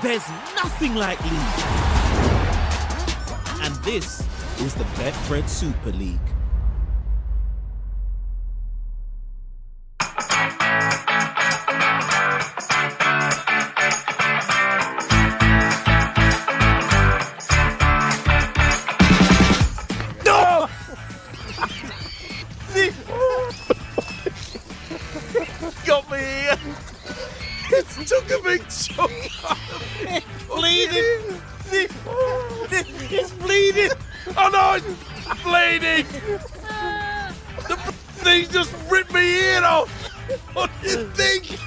There's nothing like league. And this is the Betfred Super League. No! Got me here. It took a big chunk out of it. Bleeding. It's bleeding. Oh no, it's bleeding. The thing just ripped my ear off. What do you think?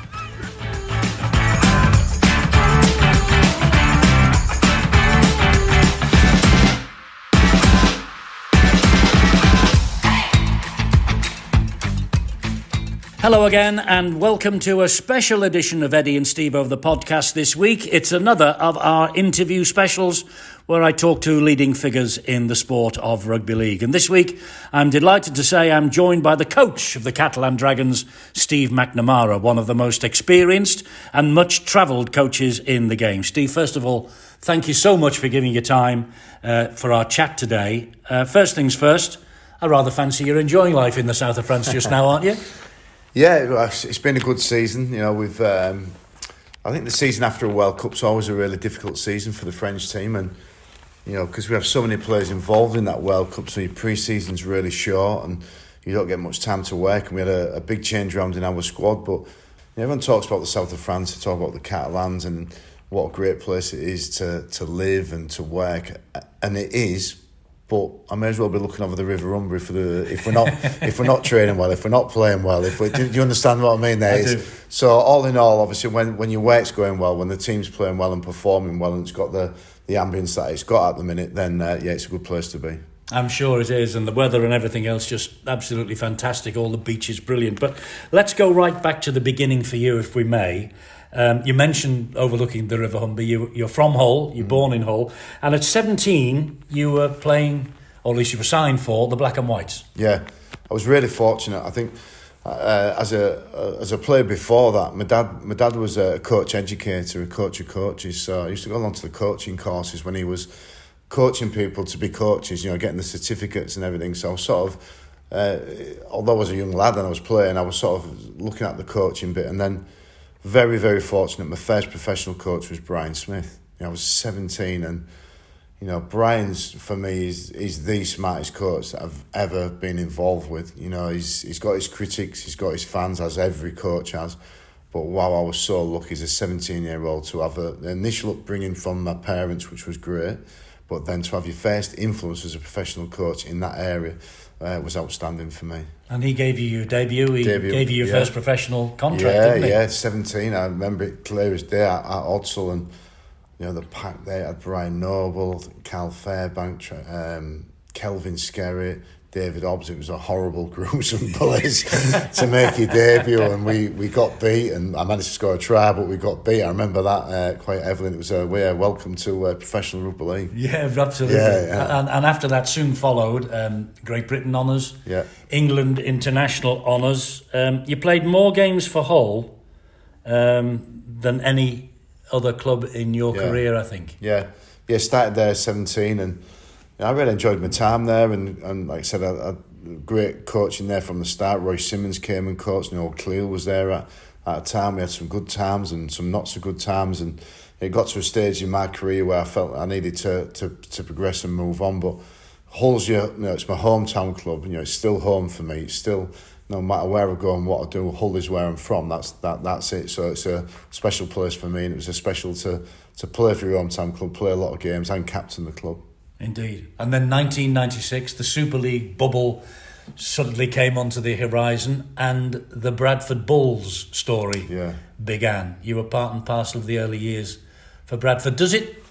Hello again, and welcome to a special edition of Eddie and Stevo, the podcast this week. It's another of our interview specials where I talk to leading figures in the sport of rugby league. And this week, I'm delighted to say I'm joined by the coach of the Catalan Dragons, Steve McNamara, one of the most experienced and much-travelled coaches in the game. Steve, first of all, thank you so much for giving your time for our chat today. First things first, I rather fancy you're enjoying life in the south of France just now, aren't you? Yeah, it's been a good season. You know, I think the season after a World Cup's always a really difficult season for the French team, and you know, because we have so many players involved in that World Cup, so your pre-season's really short, and you don't get much time to work. And we had a big change around in our squad, but everyone talks about the south of France, they talk about the Catalans, and what a great place it is to live and to work, and it is. But I may as well be looking over the River Umbria if we're not training well, if we're not playing well, do you understand what I mean? There is. So all in all, obviously, when your work's going well, when the team's playing well and performing well, and it's got the ambience that it's got at the minute, then it's a good place to be. I'm sure it is, and the weather and everything else just absolutely fantastic. All the beaches brilliant. But let's go right back to the beginning for you, if we may. You mentioned overlooking the River Humber. You're from Hull, you're born in Hull, and at 17 you were playing, or at least you were signed for, the Black and Whites. Yeah, I was really fortunate. I think as a player before that, my dad was a coach educator, a coach of coaches, so I used to go along to the coaching courses when he was coaching people to be coaches, you know, getting the certificates and everything. So I was sort of, although I was a young lad and I was playing, I was sort of looking at the coaching bit, and then very, very fortunate. My first professional coach was Brian Smith. You know, I was 17, and you know, Brian's for me is the smartest coach that I've ever been involved with. You know, he's got his critics, he's got his fans, as every coach has. But wow, I was so lucky as a 17-year-old to have an initial upbringing from my parents, which was great. But then to have your first influence as a professional coach in that area was outstanding for me. And he gave you your debut. He gave you your first professional contract, didn't he? Yeah, 17. I remember it clear as day at Odsal, and you know, the pack there had Brian Noble, Cal Fairbank, Kelvin Skerritt, David Hobbs. It was a horrible, gruesome place to make your debut, and we got beat, and I managed to score a try, but we got beat. I remember that quite heavily. It was a welcome to professional rugby league. Yeah, absolutely. Yeah. And after that soon followed Great Britain honours, England international honours. You played more games for Hull than any other club in your career, I think. Yeah, started there at 17, and I really enjoyed my time there, and like I said, I had great coaching there from the start. Roy Simmons came and coached, and Old Cleo was there at a time. We had some good times and some not so good times, and it got to a stage in my career where I felt I needed to progress and move on. But Hull's, it's my hometown club. You know, it's still home for me. It's still, no matter where I go and what I do, Hull is where I'm from. That's it. So it's a special place for me, and it was a special to play for your hometown club, play a lot of games, and captain the club. Indeed. And then 1996, the Super League bubble suddenly came onto the horizon, and the Bradford Bulls story began. You were part and parcel of the early years for Bradford. Does it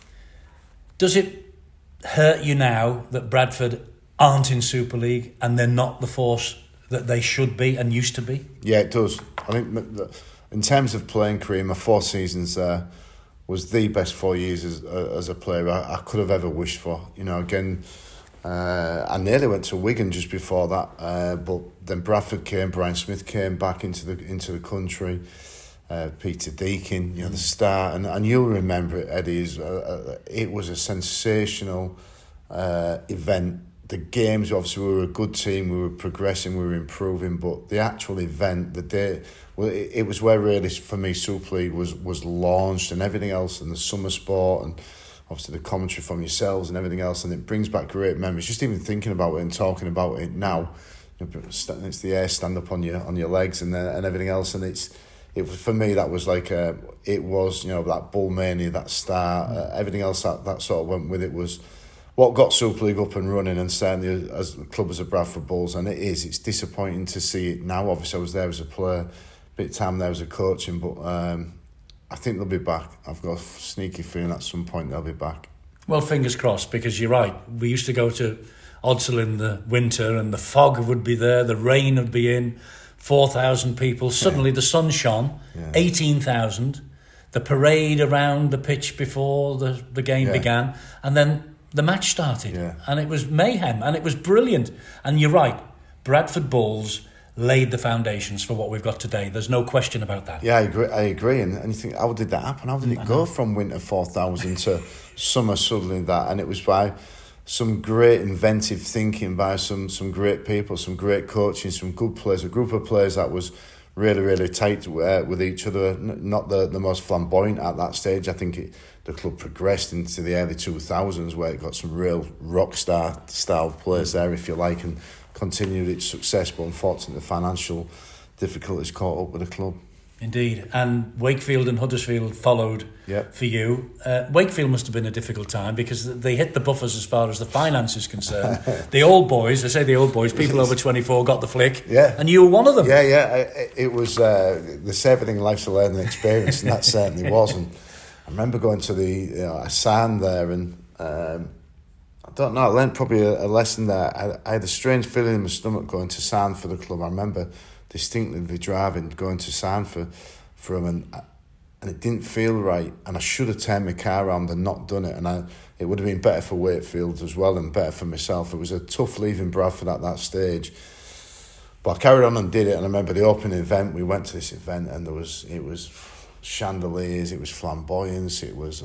hurt you now that Bradford aren't in Super League and they're not the force that they should be and used to be? Yeah, it does. I think in terms of playing career, my 4 seasons there was the best 4 years as a player I could have ever wished for. You know, again, I nearly went to Wigan just before that, but then Bradford came, Brian Smith came back into the country. Peter Deakin, the start, and you'll remember it, Eddie. It was a sensational event. The games, obviously, we were a good team. We were progressing, we were improving, but the actual event, the day, well, it was where really, for me, Super League was launched, and everything else, and the summer sport, and obviously the commentary from yourselves and everything else, and it brings back great memories. Just even thinking about it and talking about it now, it's the hair stand up on your legs and everything else, and it for me that was like it was that Bull Mania, that start, everything else that sort of went with it was what got Super League up and running, and certainly as the club as a Bradford Bulls, and it's disappointing to see it now. Obviously I was there as a player, bit of time there as a coaching, but I think they'll be back. I've got a sneaky feeling at some point they'll be back. Well, fingers crossed, because you're right. We used to go to Odsal in the winter and the fog would be there, the rain would be in, 4,000 people. Suddenly the sun shone, 18,000. The parade around the pitch before the game began, and then the match started, and it was mayhem, and it was brilliant. And you're right, Bradford Bulls laid the foundations for what we've got today. There's no question about that. Yeah, I agree. And you think, how did that happen? How did it go from winter 4,000 to summer suddenly that? And it was by some great inventive thinking by some great people, some great coaching, some good players, a group of players that was really, really tight with each other. Not the most flamboyant at that stage. I think the club progressed into the early 2000s where it got some real rock star style players there, if you like, and continued its success, but unfortunately the financial difficulties caught up with the club. Indeed, and Wakefield and Huddersfield followed for you. Wakefield must have been a difficult time because they hit the buffers as far as the finance is concerned. The old boys, I say the old boys, people over 24 got the flick, and you were one of them. It was there's everything in life's a learning experience, and that certainly was. And I remember going to a sign there, and I don't know, I learned probably a lesson there. I had a strange feeling in my stomach going to sign for the club. I remember distinctly driving, going to sign for him, and it didn't feel right, and I should have turned my car around and not done it, and it would have been better for Wakefield as well and better for myself. It was a tough leaving Bradford at that stage, but I carried on and did it. And I remember the opening event, we went to this event, and it was chandeliers, it was flamboyance, there was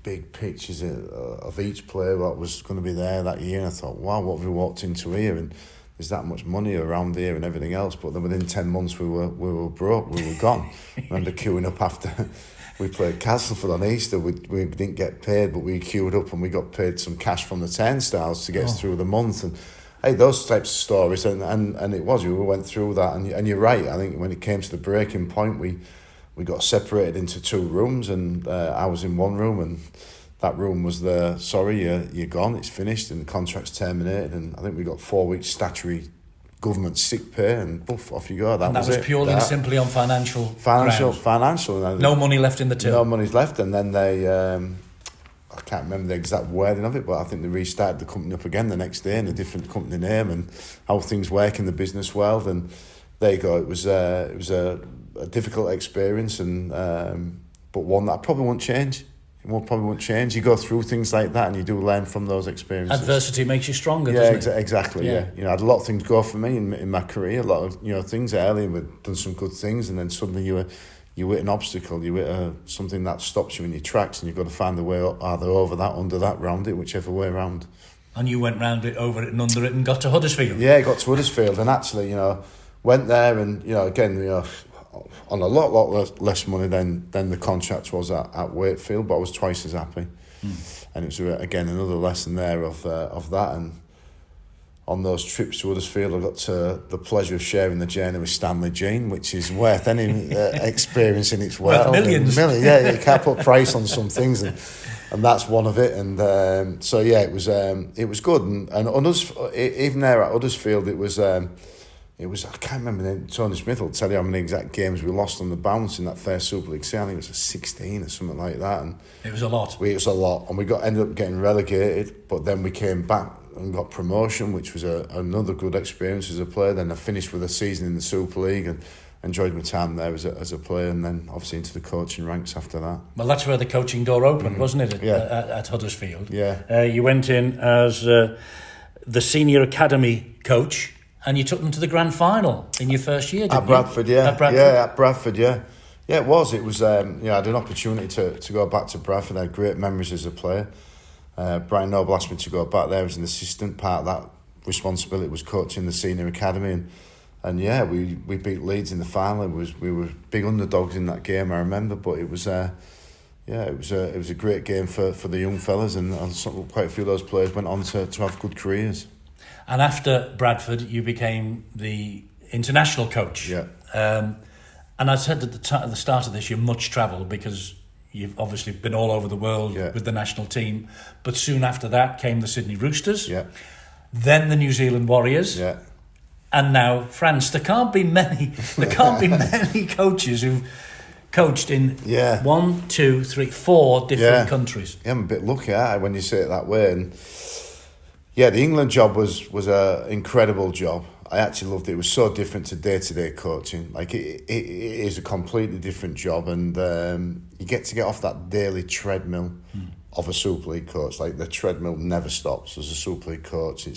big pictures of each player that was going to be there that year, and I thought, wow, what have we walked into here? And there's that much money around here and everything else. But then within 10 months we were broke, we were gone. I remember queuing up after we played Castleford on Easter. We didn't get paid, but we queued up and we got paid some cash from the turnstiles to get us through the month. And hey, those types of stories, and it was, we went through that, and you're right. I think when it came to the breaking point, we got separated into two rooms, and I was in one room, and that room was there. Sorry, you're gone. It's finished, and the contract's terminated. And I think we got 4 weeks statutory government sick pay, and off you go. That was purely and simply on financial. No money left in the till. No money's left, and then they. I can't remember the exact wording of it, but I think they restarted the company up again the next day in a different company name, and how things work in the business world. And there you go. It was a difficult experience, and but one that I probably won't change. Probably won't change. You go through things like that, and you do learn from those experiences. Adversity makes you stronger, doesn't it? Exactly. Yeah. I had a lot of things go for me in my career. A lot of things early. We've done some good things, and then suddenly you hit an obstacle. You hit something that stops you in your tracks, and you've got to find a way either over that, under that, round it, whichever way around. And you went round it, over it, and under it, and got to Huddersfield. Yeah, got to Huddersfield, and actually, went there, and again, on a lot less money than the contract was at Wakefield, but I was twice as happy. And it was again another lesson there of that. And on those trips to Huddersfield, I got the pleasure of sharing the journey with Stanley Jean, which is worth any experience in its world. Worth millions. You can't put price on some things, and that's one of it. And so yeah, it was good. And on us, even there at Huddersfield, it was. I can't remember the name. Tony Smith will tell you how many exact games we lost on the bounce in that first Super League season. I think it was a 16 or something like that. And it was a lot. It was a lot. And we ended up getting relegated, but then we came back and got promotion, which was another good experience as a player. Then I finished with a season in the Super League and enjoyed my time there as a player, and then obviously into the coaching ranks after that. Well, that's where the coaching door opened, wasn't it, at Huddersfield? Yeah. You went in as the senior academy coach, and you took them to the grand final in your first year, didn't you? At Bradford, yeah. At Bradford? Yeah, at Bradford, yeah. Yeah, it was. It was. I had an opportunity to go back to Bradford. I had great memories as a player. Brian Noble asked me to go back there as an assistant. Part of that responsibility was coaching the senior academy, and yeah, we beat Leeds in the final. We were big underdogs in that game, I remember. But it was it was a great game for the young fellas, and quite a few of those players went on to have good careers. And after Bradford, you became the international coach. Yeah. And I said at the start of this, you're much travelled because you've obviously been all over the world with the national team. But soon after that came the Sydney Roosters, then the New Zealand Warriors, and now France. There can't be many coaches who've coached in 1, 2, 3, 4 different countries. Yeah, I'm a bit lucky when you say it that way. And yeah, the England job was an incredible job. I actually loved it. It was so different to day-to-day coaching. Like it is a completely different job, and you get off that daily treadmill of a Super League coach. Like the treadmill never stops as a Super League coach.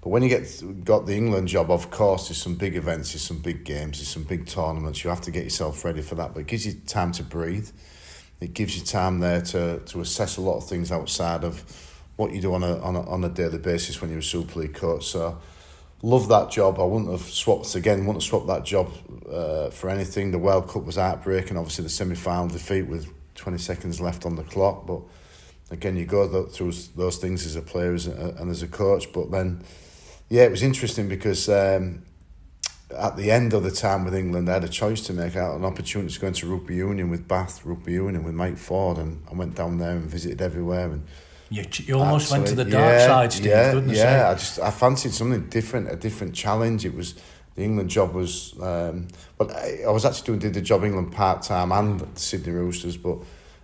But when you got the England job, of course, there's some big events, there's some big games, there's some big tournaments. You have to get yourself ready for that. But it gives you time to breathe. It gives you time there to assess a lot of things outside of what you do on a daily basis when you're a Super League coach. So love that job. I wouldn't have swapped that job for anything. The World Cup was heartbreaking. Obviously, the semi-final defeat with 20 seconds left on the clock. But again, you go through those things as a player and as a coach. But then, yeah, it was interesting because at the end of the time with England, I had a choice to make. I had an opportunity to go into rugby union with Bath Rugby Union with Mike Ford, and I went down there and visited everywhere. And you almost went to the dark side, Steve. I fancied something different, a different challenge. It was the England job was, but I was actually did the job England part time and the Sydney Roosters, but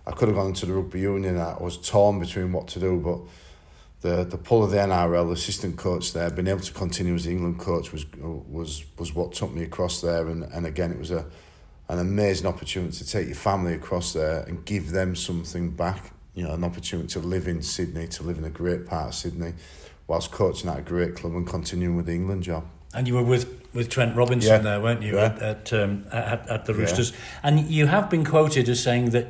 I could have gone into the rugby union. I was torn between what to do, but the pull of the NRL, the assistant coach there, being able to continue as the England coach was what took me across there, and again it was an amazing opportunity to take your family across there and give them something back. You know, an opportunity to live in Sydney, to live in a great part of Sydney, whilst coaching at a great club and continuing with the England job. And you were with Trent Robinson there, weren't you, at the Roosters? And you have been quoted as saying that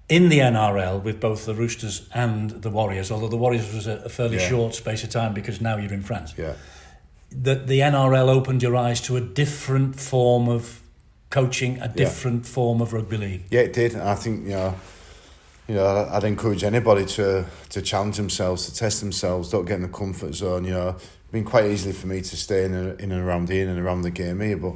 in the NRL, with both the Roosters and the Warriors, although the Warriors was a fairly short space of time because now you're in France, that the NRL opened your eyes to a different form of coaching, a different form of rugby league. Yeah, it did. And I think, I'd encourage anybody to challenge themselves, to test themselves, don't get in the comfort zone. It's been quite easy for me to stay in and around here and around the game here, but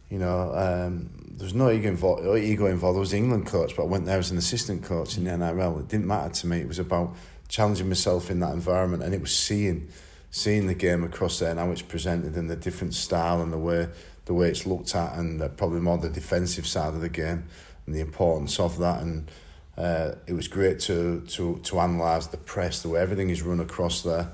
there's no ego involved. I was the England coach, but I went there as an assistant coach in the NRL. It didn't matter to me. It was about challenging myself in that environment, and it was seeing the game across there and how it's presented and the different style and the way it's looked at, and probably more the defensive side of the game and the importance of that. And it was great to analyse the press, the way everything is run across there.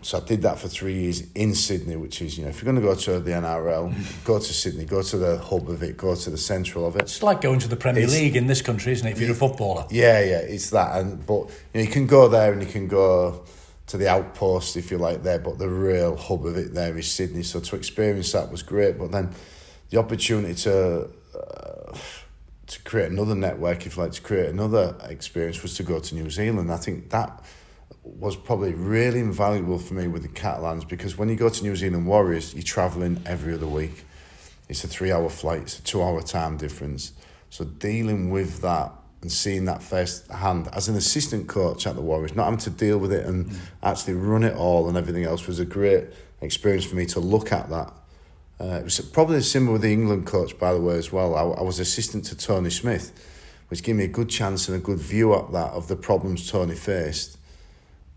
So I did that for 3 years in Sydney, which is, if you're going to go to the NRL, go to Sydney, go to the hub of it, go to the central of it. It's like going to the Premier League in this country, isn't it, if you're a footballer? Yeah, it's that. But you can go there and you can go to the outpost, if you like, there, but the real hub of it there is Sydney. So to experience that was great. But then the opportunity to create another network, if you like, to create another experience was to go to New Zealand. I think that was probably really invaluable for me with the Catalans, because when you go to New Zealand Warriors, you're travelling every other week. It's a 3-hour flight, it's a 2-hour time difference. So dealing with that and seeing that firsthand as an assistant coach at the Warriors, not having to deal with it and actually run it all and everything else, was a great experience for me to look at that. It was probably similar with the England coach, by the way, as well. I was assistant to Tony Smith, which gave me a good chance and a good view at that of the problems Tony faced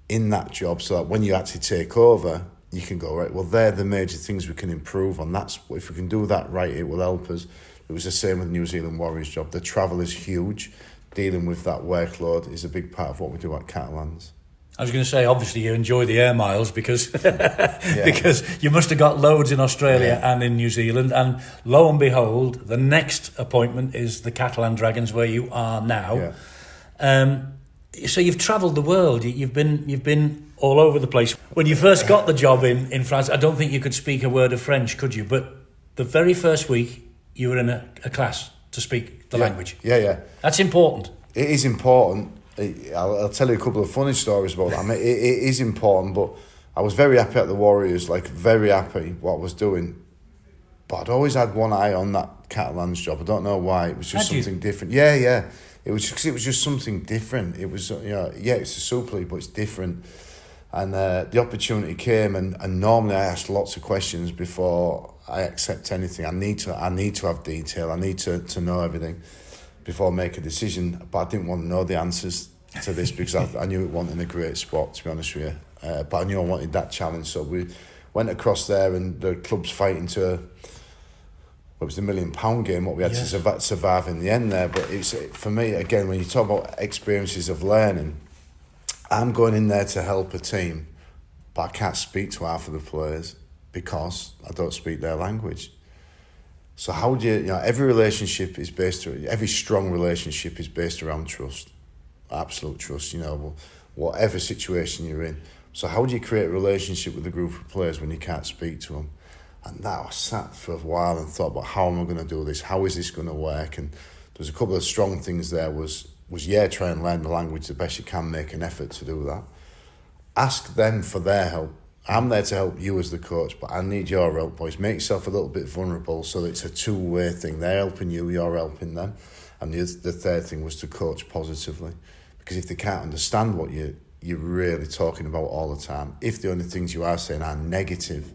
in that job, so that when you actually take over, you can go, right, well, they're the major things we can improve on. That's, if we can do that right, it will help us. It was the same with the New Zealand Warriors job. The travel is huge. Dealing with that workload is a big part of what we do at Catalans. I was going to say, obviously, you enjoy the air miles because because you must have got loads in Australia and in New Zealand. And lo and behold, the next appointment is the Catalan Dragons, where you are now. So you've travelled the world. You've been all over the place. When you first got the job in France, I don't think you could speak a word of French, could you? But the very first week, you were in a class to speak the language. Yeah. That's important. It is important. I'll tell you a couple of funny stories about that. I mean, it is important, but I was very happy at the Warriors, like very happy what I was doing. But I'd always had one eye on that Catalan's job. I don't know why. It was just something different. Yeah. It was just something different. It was, it's a Super League, but it's different. And the opportunity came, and normally I ask lots of questions before I accept anything. I need to have detail. I need to know everything before I make a decision. But I didn't want to know the answers to this because I knew it wasn't in a great spot, to be honest with you. But I knew I wanted that challenge. So we went across there, and the club's fighting to... It was the £1 million game, what we had to survive in the end there. But it's, for me, again, when you talk about experiences of learning, I'm going in there to help a team, but I can't speak to half of the players because I don't speak their language. So how do you every relationship is based, every strong relationship is based around trust, absolute trust, whatever situation you're in. So how do you create a relationship with a group of players when you can't speak to them? And that I sat for a while and thought about how am I going to do this? How is this going to work? And there's a couple of strong things there was try and learn the language the best you can, make an effort to do that. Ask them for their help. I'm there to help you as the coach, but I need your help, boys. Make yourself a little bit vulnerable so that it's a two-way thing. They're helping you, you're helping them. And the third thing was to coach positively. Because if they can't understand what you're really talking about all the time, if the only things you are saying are negative.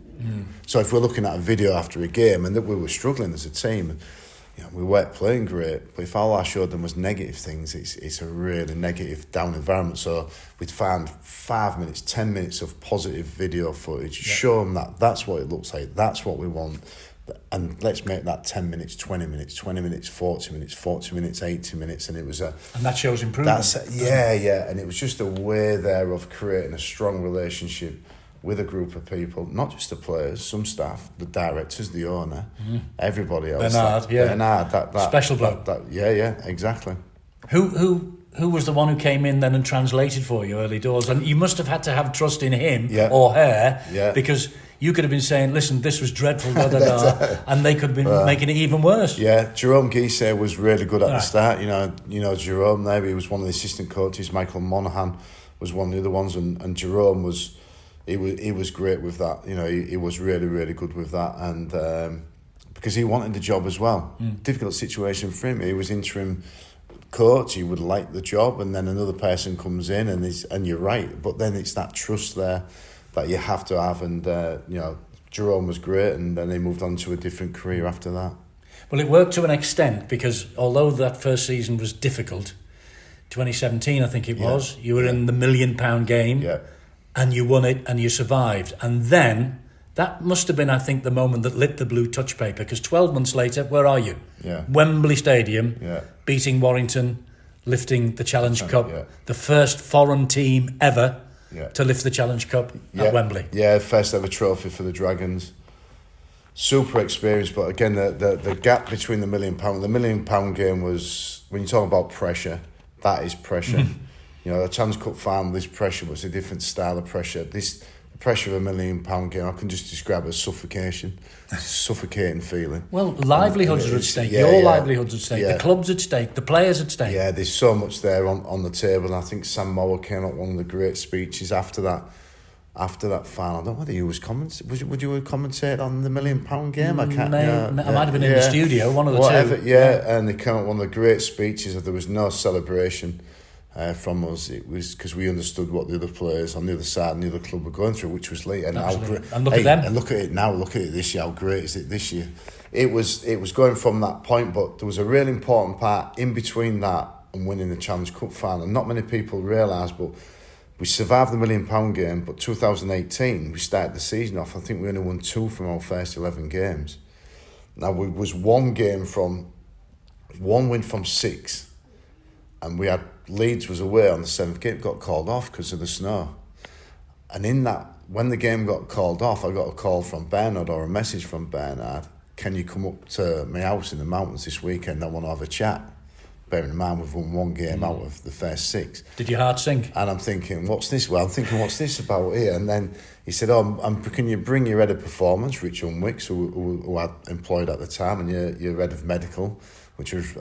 So if we're looking at a video after a game and that we were struggling as a team, and we weren't playing great, but if all I showed them was negative things, it's a really negative, down environment. So we'd find 5 minutes, 10 minutes of positive video footage, show them that's what it looks like, that's what we want, and let's make that 10 minutes, 20 minutes, 20 minutes, 40 minutes, 40 minutes, 80 minutes, and it was and that shows improvement. And it was just a way there of creating a strong relationship with a group of people, not just the players, some staff, the directors, the owner, everybody else. Bernard, that special bloke. Exactly. Who was the one who came in then and translated for you early doors? And you must have had to have trust in him or her, because you could have been saying, "Listen, this was dreadful," and they could have been making it even worse. Yeah, Jerome Guisset was really good at the start. You know Jerome there. He was one of the assistant coaches. Michael Monaghan was one of the other ones, and Jerome was. He was great with that. He was really, really good with that, and because he wanted the job as well. Difficult situation for him. He was interim coach. He would like the job, and then another person comes in, and you're right. But then it's that trust there that you have to have, and Jerome was great, and then he moved on to a different career after that. Well, it worked to an extent because although that first season was difficult, 2017 I think it was, you were in the £1 million game. Yeah. And you won it and you survived. And then that must have been, I think, the moment that lit the blue touch paper, because 12 months later, where are you? Yeah. Wembley Stadium, beating Warrington, lifting the Challenge Cup, the first foreign team ever to lift the Challenge Cup at Wembley. Yeah, first ever trophy for the Dragons. Super experience, but again, the gap between the £1 million, the £1 million game was, when you talk about pressure, that is pressure. The Challenge Cup final, this pressure was a different style of pressure. The pressure of £1 million game, I can just describe it as suffocation. Suffocating feeling. Well, livelihoods are at stake. Your livelihoods at stake. The club's at stake. The players at stake. Yeah, there's so much there on the table. And I think Sam Mower came up with one of the great speeches after that final. I don't know whether you was commentating. Would you have commentated on the £1 million game? I can't. I might have been in the studio. One of the two. Yeah, and they came up with one of the great speeches. That there was no celebration from us. It was because we understood what the other players on the other side and the other club were going through, which was late. And look at them. And look at it now. Look at it this year. How great is it this year? It was going from that point, but there was a really important part in between that and winning the Challenge Cup final. Not many people realise, but we survived the £1 million game. But 2018, we started the season off. I think we only won 2 from our first 11 games. Now we was one win from 6. And we had Leeds was away on the 7th game, got called off because of the snow. And in that, when the game got called off, I got a call from Bernard or a message from Bernard, "Can you come up to my house in the mountains this weekend? I want to have a chat." Bearing in mind we've won one game out of the first 6. Did your heart sink? And I'm thinking, what's this? Well, I'm thinking, what's this about here? And then he said, can you bring your head of performance, Rich Unwicks, who I employed at the time, and your head of medical, which was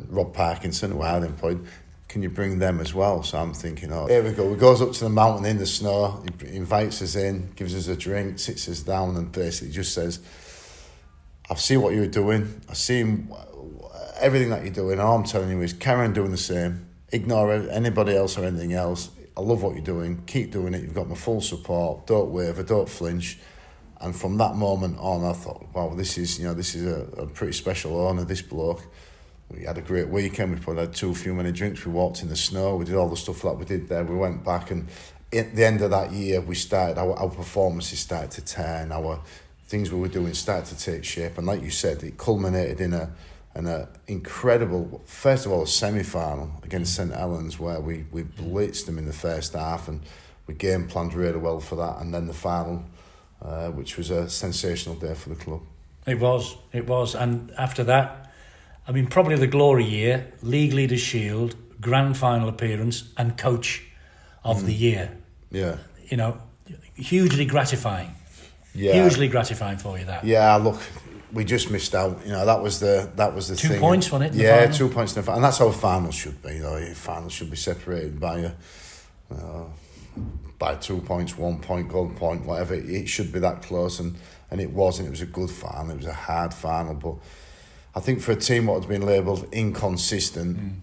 Rob Parkinson, who I had employed. Can you bring them as well? So I'm thinking, oh, here we go. We goes up to the mountain in the snow, he invites us in, gives us a drink, sits us down, and basically just says, I've seen what you were doing. I've seen everything that you're doing. All I'm telling you is carry on doing the same. Ignore anybody else or anything else. I love what you're doing. Keep doing it. You've got my full support. Don't waver. Don't flinch. And from that moment on, I thought, wow, this is a pretty special owner, this bloke. We had a great weekend. We probably had too few many drinks. We walked in the snow. We did all the stuff that we did there. We went back, and at the end of that year, we started our performances started to turn. Our things we were doing started to take shape. And like you said, it culminated in an incredible, first of all, a semi-final against St Helens, where we blitzed them in the first half, and we game planned really well for that. And then the final, which was a sensational day for the club. It was. And after that, I mean, probably the glory year, League Leaders' Shield, grand final appearance, and coach of the year. Yeah. You know, hugely gratifying. Yeah. Hugely gratifying for you, that. Yeah, look, we just missed out. You know, that was the thing. 2 points, wasn't it? Yeah, 2 points in the final. And that's how a final should be, though. A final should be separated by 2 points, 1 point, gold point, whatever. It should be that close, and it wasn't. It was a good final. It was a hard final, but I think for a team what had been labelled inconsistent,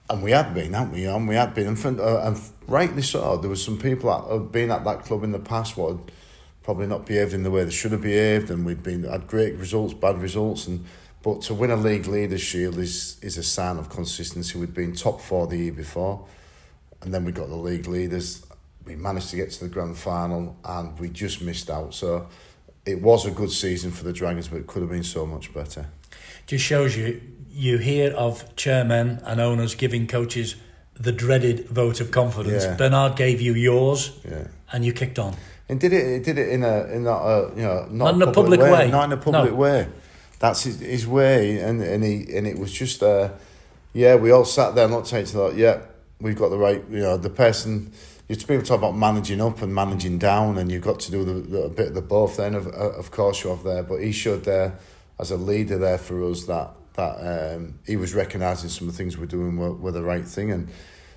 and we had been, hadn't we? And we had been, and rightly so. There was some people that had been at that club in the past what had probably not behaved in the way they should have behaved, and had great results, bad results, but to win a League Leaders' Shield is a sign of consistency. We'd been top 4 the year before, and then we got the League Leaders. We managed to get to the grand final, and we just missed out. So it was a good season for the Dragons, but it could have been so much better. Just shows you hear of chairmen and owners giving coaches the dreaded vote of confidence. Yeah. Bernard gave you yours, Yeah. And you kicked on. And did it in not in a public way. Not in a public way. That's his way, and it was just we all sat there and looked at each other, yeah, we've got the right, the person. You have to be able to talk about managing up and managing down, and you've got to do a bit of the both. Then, of course, you have there. But he showed there as a leader there for us that he was recognising some of the things we're doing were the right thing, and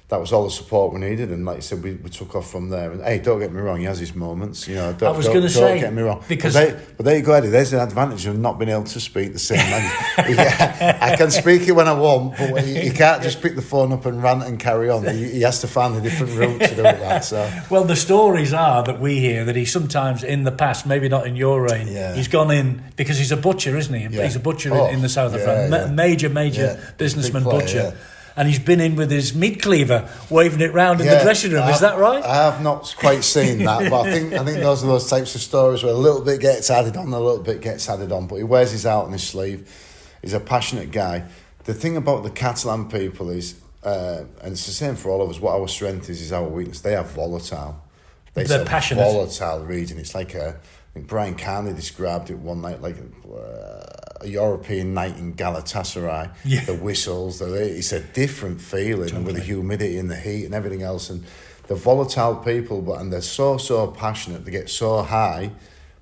that was all the support we needed. And like you said, we took off from there. And hey, don't get me wrong, he has his moments. Don't get me wrong. Because but there you go, Eddie. There's an advantage of not being able to speak the same language. I can speak it when I want, but you can't just pick the phone up and rant and carry on. He has to find a different route to do that. So, well, the stories are that we hear that he sometimes in the past, maybe not in your reign, he's gone in because he's a butcher, isn't he? Yeah. He's a butcher in the south of France, major businessman butcher. Yeah. And he's been in with his meat cleaver, waving it round in the dressing room. Is that right? I have not quite seen that, but I think those are those types of stories where a little bit gets added on, a little bit gets added on. But he wears his heart on his sleeve. He's a passionate guy. The thing about the Catalan people is, and it's the same for all of us, what our strength is our weakness. They are volatile. They're passionate. Volatile region. It's like I think Brian Carney described it one night like a European night in Galatasaray. Yeah. The whistles, it's a different feeling, totally. With the humidity and the heat and everything else. And they're volatile people, and they're so passionate. They get so high,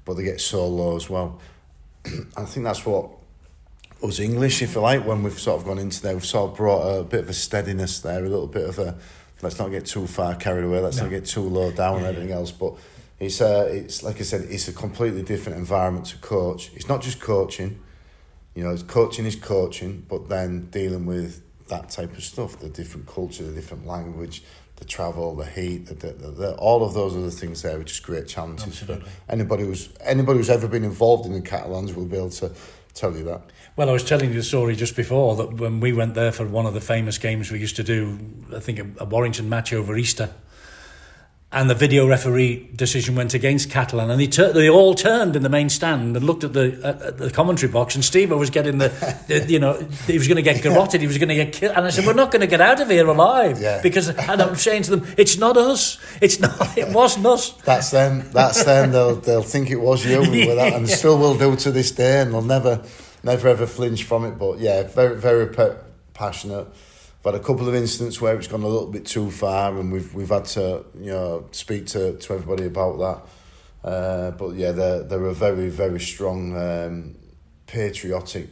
but they get so low as well. I think that's what us English, if you like, when we've sort of gone into there, we've sort of brought a bit of a steadiness there, a little bit of a, let's not get too far carried away, let's not get too low down and everything else. But it's like I said, it's a completely different environment to coach. It's not just coaching. Coaching is coaching, but then dealing with that type of stuff, the different culture, the different language, the travel, the heat, the all of those other things there, which is great challenges. Absolutely. For anybody who's ever been involved in the Catalans will be able to tell you that. Well, I was telling you the story just before that when we went there for one of the famous games we used to do, I think a Warrington match over Easter, and the video referee decision went against Catalan, and they all turned in the main stand and looked at the commentary box, and Stevo was getting he was going to get garroted, he was going to get killed, and I said, we're not going to get out of here alive, because, and I'm saying to them, it's not us, it wasn't us. That's them. They'll think it was you, and still will do to this day, and they'll never ever flinch from it. But yeah, very very passionate. I've had a couple of incidents where it's gone a little bit too far, and we've had to speak to everybody about that. But yeah, they're a very very strong patriotic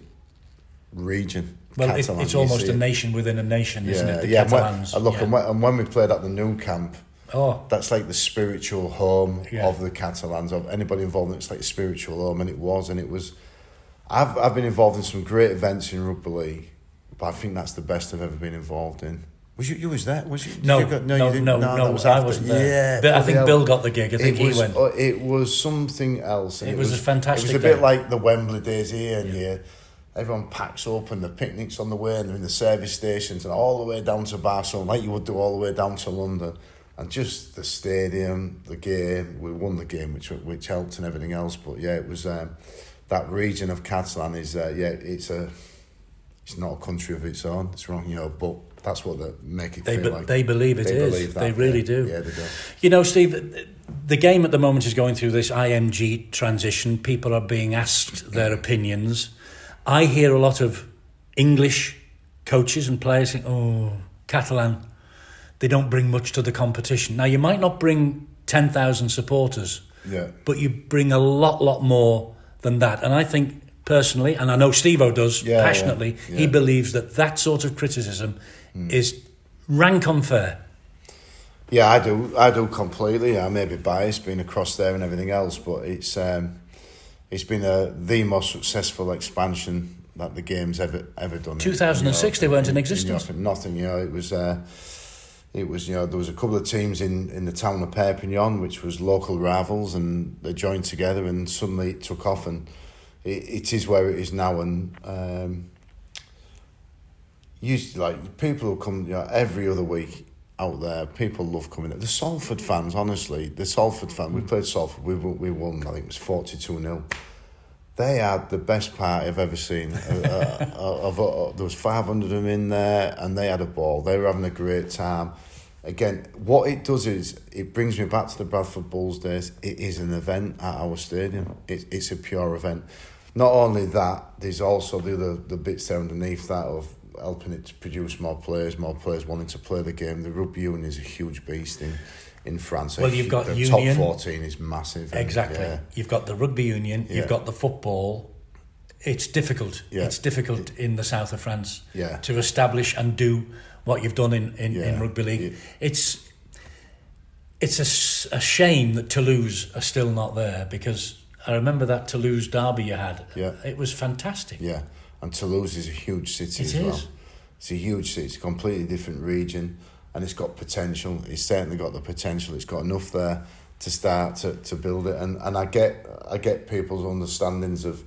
region. Well, Catalan, it's almost a nation within a nation, isn't it? The yeah. Catalans. And when we played at the new camp, that's like the spiritual home of the Catalans, of anybody involved in it. It's like a spiritual home, and it was. I've been involved in some great events in rugby league, but I think that's the best I've ever been involved in. Was you was there? Was you? No, you no, that was after. I wasn't there. Yeah, I think Bill got the gig. I think he went. It was something else. And it was a fantastic. It was a bit like the Wembley days here and here. Everyone packs up and the picnics on the way and they're in the service stations and all the way down to Barcelona, like you would do all the way down to London. And just the stadium, the game, we won the game, which helped and everything else. But yeah, it was that region of Catalan is it's not a country of its own. It's wrong, but that's what they make it feel like. They believe it is. Believe that, they really do. Yeah, they do. Steve, the game at the moment is going through this IMG transition. People are being asked their opinions. I hear a lot of English coaches and players saying, "Oh, Catalan, they don't bring much to the competition." Now, you might not bring 10,000 supporters, but you bring a lot more than that. And I think personally, and I know Stevo does passionately, he believes that sort of criticism is rank unfair. Yeah, I do completely. I may be biased being across there and everything else, but it's been the most successful expansion that the game's ever done. 2006, they weren't in existence. Nothing. It was there was a couple of teams in the town of Perpignan, which was local rivals, and they joined together, and suddenly it took off, and it is where it is now. And usually, like, people who come every other week out there, people love coming. The Salford fans, honestly, we played Salford, we won, I think it was 42-0. They had the best party I've ever seen. There was 500 of them in there, and they had a ball. They were having a great time. Again, what it does is, it brings me back to the Bradford Bulls days. It is an event at our stadium. It's a pure event. Not only that, there's also the bits there underneath that of helping it to produce more players wanting to play the game. The rugby union is a huge beast in France. Well, you've got the union. Top 14 is massive. Exactly. You've got the rugby union, you've got the football. It's difficult. It's difficult in the south of France to establish and do what you've done in rugby league. It's a shame that Toulouse are still not there, because I remember that Toulouse derby you had. Yeah. It was fantastic. Yeah. And Toulouse is a huge city as well. It's a huge city. It's a completely different region, and it's got potential. It's certainly got the potential. It's got enough there to start to build it. And I get people's understandings of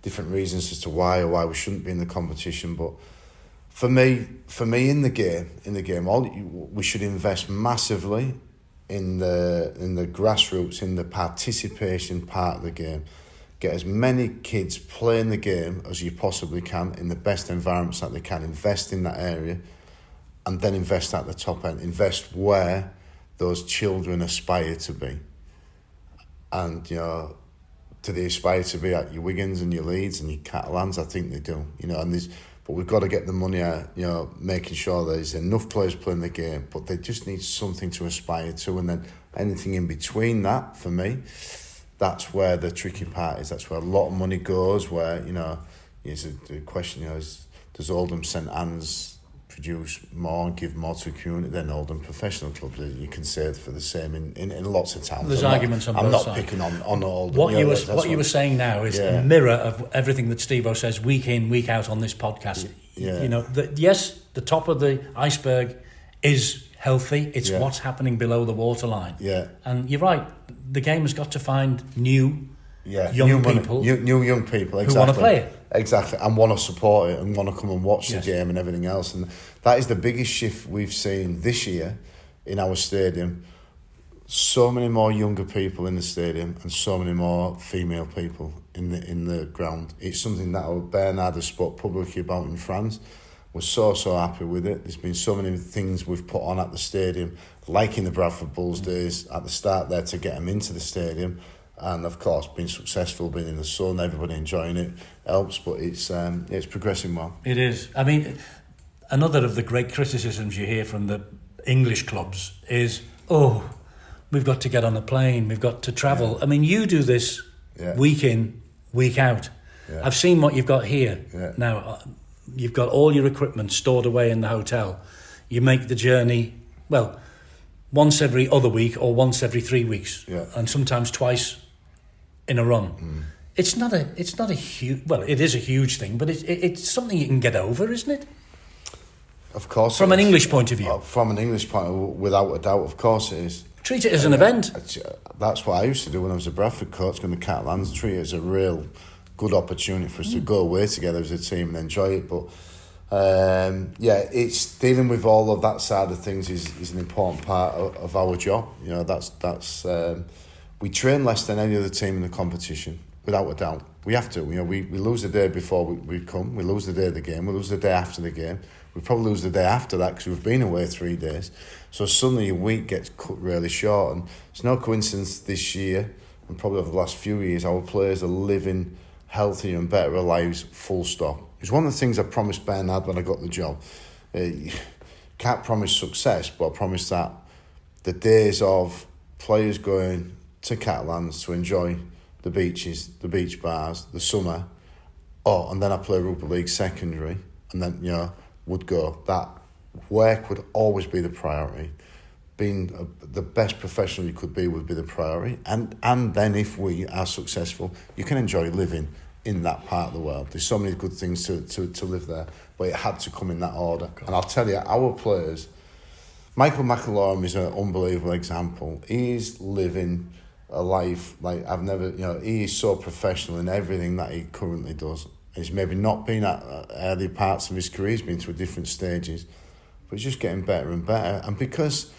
different reasons as to why we shouldn't be in the competition. But for me, in the game, we should invest massively in the grassroots, in the participation part of the game. Get as many kids playing the game as you possibly can in the best environments that they can. Invest in that area, and then invest at the top end. Invest where those children aspire to be. And, do they aspire to be at your Wigans and your Leeds and your Catalans? I think they do. But we've got to get the money out, making sure there's enough players playing the game, but they just need something to aspire to. And then anything in between that, for me, that's where the tricky part is. That's where a lot of money goes, where, is the question, does Oldham St Anne's produce more and give more to the community than Oldham professional clubs? You can say for the same in lots of towns. There's arguments on both sides. I'm not picking on Oldham. What you were saying now is a mirror of everything that Stevo says week in, week out on this podcast. Yeah. Yes, the top of the iceberg is healthy. It's what's happening below the waterline. Yeah. And you're right. The game has got to find new young people exactly, who want to play it. Exactly, and want to support it and want to come and watch the game and everything else. And that is the biggest shift we've seen this year in our stadium. So many more younger people in the stadium and so many more female people in the ground. It's something that Bernard has spoke publicly about in France. We're so happy with it. There's been so many things we've put on at the stadium, like in the Bradford Bulls days at the start there, to get them into the stadium. And of course, being successful, being in the sun, everybody enjoying it helps. But it's progressing well. It is. I mean, another of the great criticisms you hear from the English clubs is, we've got to get on a plane, we've got to travel. I mean, you do this week in, week out. I've seen what you've got here. Now, you've got all your equipment stored away in the hotel. You make the journey, well, once every other week or once every 3 weeks, and sometimes twice in a run. It's not a huge, well, it is a huge thing, but it's something you can get over, isn't it? Of course. From an English point of view. From an English point of view, without a doubt, of course it is. Treat it as an event. That's what I used to do when I was a Bradford coach, going to Catalan. Treat it as a real good opportunity for us to go away together as a team and enjoy it. But it's dealing with all of that side of things is an important part of our job. You know, that's we train less than any other team in the competition, without a doubt. We have to. You know, we lose the day before we come. We lose the day of the game. We lose the day after the game. We probably lose the day after that because we've been away 3 days. So suddenly your week gets cut really short. And it's no coincidence this year, and probably over the last few years, our players are living healthier and better lives, full stop. It's one of the things I promised Bernard when I got the job. Can't promise success, but I promised that the days of players going to Catalans to enjoy the beaches, the beach bars, the summer, and then I play rugby league secondary, and then, you know, would go. That work would always be the priority. Being the best professional you could be would be the priority. And then if we are successful, you can enjoy living in that part of the world. There's so many good things to live there, but it had to come in that order. And I'll tell you, our players, Michael McNamara is an unbelievable example. He's living a life like I've never, you know, he is so professional in everything that he currently does. He's maybe not been at early parts of his career, he's been through different stages, but he's just getting better and better. And because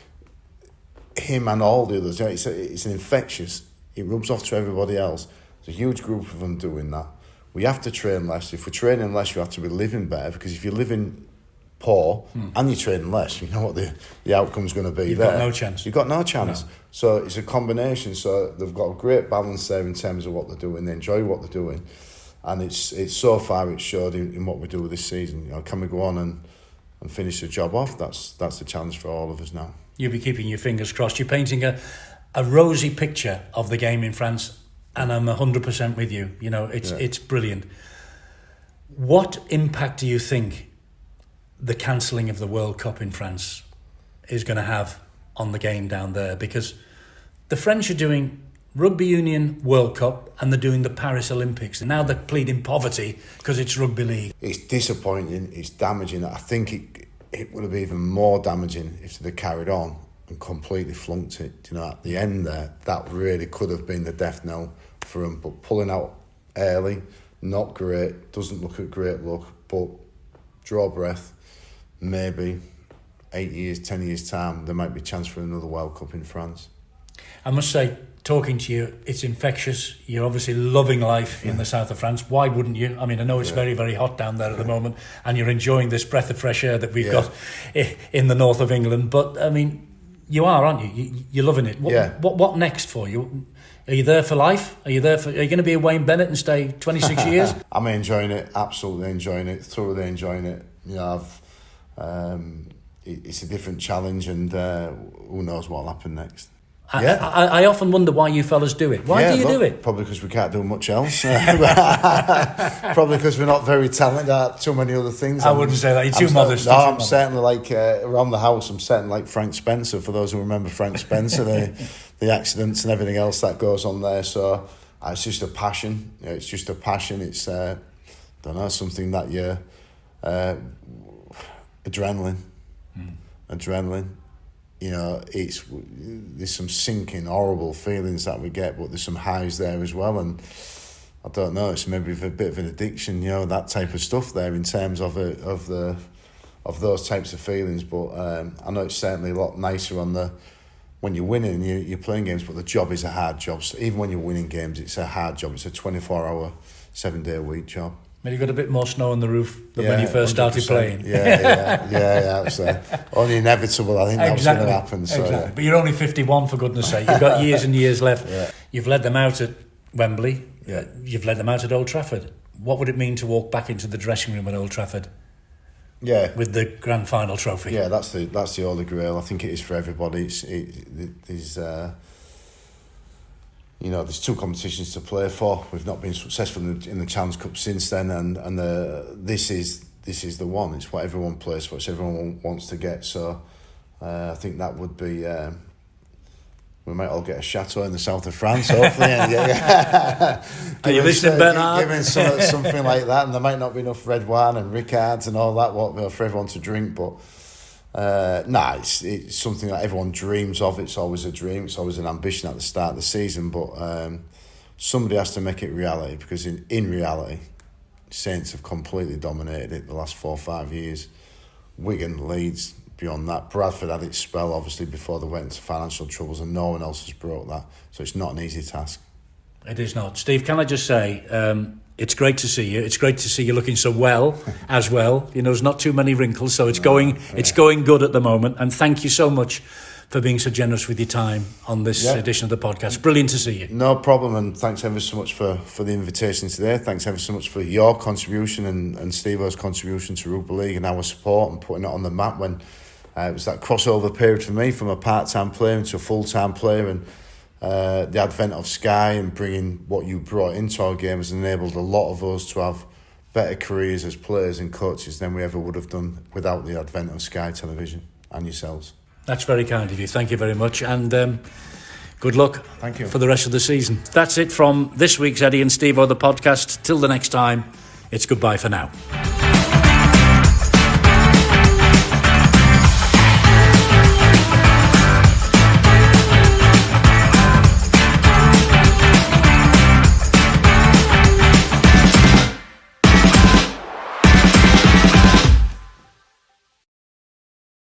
him and all the others, it's an infectious, it rubs off to everybody else. There's a huge group of them doing that. We have to train less. If we're training less, you have to be living better, because if you're living poor and you're training less, you know what the outcome's going to be. You've got no chance. You've got no chance. No. So it's a combination. So they've got a great balance there in terms of what they're doing. They enjoy what they're doing. And it's so far it's showed in what we do this season. You know, can we go on and finish the job off? That's the challenge for all of us now. You'll be keeping your fingers crossed. You're painting a rosy picture of the game in France, and I'm 100% with you. You know, it's brilliant. What impact do you think the cancelling of the World Cup in France is going to have on the game down there? Because the French are doing Rugby Union World Cup and they're doing the Paris Olympics, and now they're pleading poverty because it's rugby league. It's disappointing, it's damaging. I think it would have been even more damaging if they'd carried on and completely flunked it. You know, at the end there, that really could have been the death knell for them. But pulling out early, not great, doesn't look a great look, but draw breath, maybe 8 years, 10 years time, there might be a chance for another World Cup in France. I must say, talking to you, it's infectious. You're obviously loving life in the south of France. Why wouldn't you? I mean, I know it's very, very hot down there at the moment, and you're enjoying this breath of fresh air that we've got in the north of England. But, I mean, you are, aren't you? You're loving it. What next for you? Are you there for life? Are you going to be a Wayne Bennett and stay 26 years? I'm enjoying it, absolutely enjoying it, thoroughly enjoying it. You know, it's a different challenge, and who knows what'll happen next. I often wonder why you fellas do it. Why do you do it? Probably because we can't do much else. Probably because we're not very talented at too many other things. I wouldn't say that. You're too modest. No, I'm certainly like, around the house, I'm certainly like Frank Spencer, for those who remember Frank Spencer, the accidents and everything else that goes on there. So it's just a passion. You know, it's just a passion. It's, I don't know, something that you're... Adrenaline. You know, there's some sinking, horrible feelings that we get, but there's some highs there as well. And I don't know, it's maybe a bit of an addiction, you know, that type of stuff there in terms of those types of feelings. But I know it's certainly a lot nicer when you're winning, you're playing games, but the job is a hard job. So even when you're winning games, it's a hard job. It's a 24-hour, 7-day-a-week job. Maybe you got a bit more snow on the roof than when you first started playing. Yeah. It's only inevitable. I think that was going to happen. So, exactly. But you're only 51, for goodness sake. You've got years and years left. Yeah. You've led them out at Wembley. Yeah. You've led them out at Old Trafford. What would it mean to walk back into the dressing room at Old Trafford? Yeah, with the grand final trophy. Yeah, that's the Holy Grail. I think it is for everybody. There's two competitions to play for. We've not been successful in the Challenge Cup since then, and this is this is the one. It's what everyone plays for. It's everyone wants to get. So I think that would be. We might all get a chateau in the south of France, hopefully. Are you listening, Bernard? Giving something like that, and there might not be enough red wine and Ricards and all that for everyone to drink. But it's something that everyone dreams of. It's always a dream. It's always an ambition at the start of the season. But somebody has to make it reality, because in reality, Saints have completely dominated it the last 4 or 5 years. Wigan, Leeds. Beyond that, Bradford had its spell obviously before they went into financial troubles, and no one else has broke that. So it's not an easy task. It is not. Steve, can I just say, it's great to see you. It's great to see you looking so well as well. You know, there's not too many wrinkles, so it's going good at the moment. And thank you so much for being so generous with your time on this edition of the podcast. Brilliant to see you. No problem, and thanks ever so much for the invitation today. Thanks ever so much for your contribution and Stevo's contribution to Rugby League and our support and putting it on the map when it was that crossover period for me from a part-time player into a full-time player, and the advent of Sky and bringing what you brought into our game has enabled a lot of us to have better careers as players and coaches than we ever would have done without the advent of Sky Television and yourselves. That's very kind of you. Thank you very much, and good luck. Thank you. For the rest of the season. That's it from this week's Eddie and Stevo, the podcast. Till the next time, it's goodbye for now.